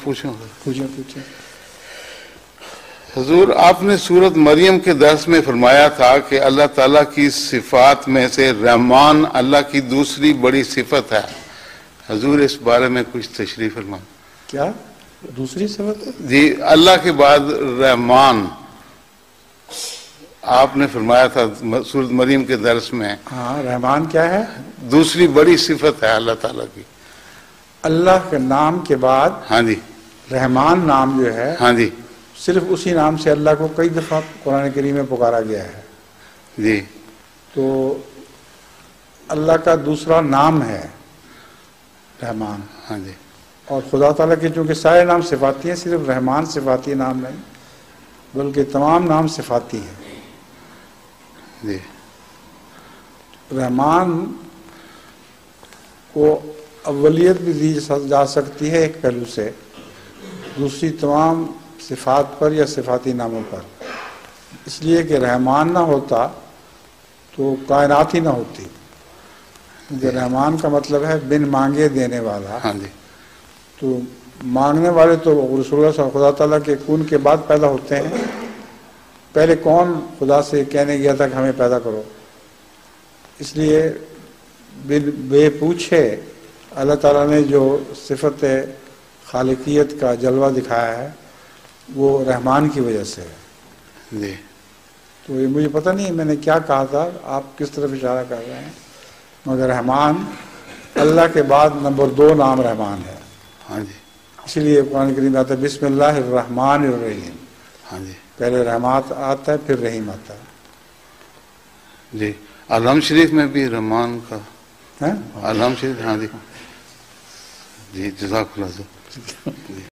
پوچھوں؟ پوچھیں. حضور، آپ نے سورت مریم کے درس میں فرمایا تھا کہ اللہ تعالیٰ کی صفات میں سے رحمان اللہ کی دوسری بڑی صفت ہے. حضور اس بارے میں کچھ تشریح فرمائیں. کیا دوسری صفت ہے؟ جی، اللہ کے بعد رحمان آپ نے فرمایا تھا سورت مریم کے درس میں. ہاں، رحمان کیا ہے؟ دوسری بڑی صفت ہے اللہ تعالیٰ کی. اللہ کے نام کے بعد ہاں جی. رحمان نام جو ہے، ہاں جی. صرف اسی نام سے اللہ کو کئی دفعہ قرآن کریم میں پکارا گیا ہے. جی. تو اللہ کا دوسرا نام ہے رحمان. ہاں جی. اور خدا تعالیٰ کے چونکہ سارے نام صفاتی ہیں، صرف رحمان صفاتی نام نہیں بلکہ تمام نام صفاتی ہیں. جی. رحمان کو اولیت بھی دی جا سکتی ہے ایک پہلو سے، دوسری تمام صفات پر یا صفاتی ناموں پر. اس لیے کہ رحمان نہ ہوتا تو کائنات ہی نہ ہوتی. کیونکہ رحمان کا مطلب ہے بن مانگے دینے والا. ہاں جی. تو مانگنے والے تو رسول اللہ صلی اللہ علیہ وسلم خدا تعالیٰ کے خون کے بعد پیدا ہوتے ہیں. پہلے کون خدا سے کہنے گیا تھا کہ ہمیں پیدا کرو؟ اس لیے بے پوچھے اللہ تعالیٰ نے جو صفت خالقیت کا جلوہ دکھایا ہے وہ رحمان کی وجہ سے ہے. جی. تو یہ مجھے پتہ نہیں میں نے کیا کہا تھا، آپ کس طرف اشارہ کر رہے ہیں، مگر رحمان اللہ کے بعد نمبر 2 نام رحمان ہے. ہاں جی. اسی لیے قرآن کریم میں آتا ہے بسم اللہ الرحمن الرحیم. ہاں جی. پہلے رحمات آتا ہے پھر رحیم آتا ہے. جی. الحم شریف میں بھی رحمان کا ہاں، الحم شریف. ہاں جی. جی، جزاک اللہ.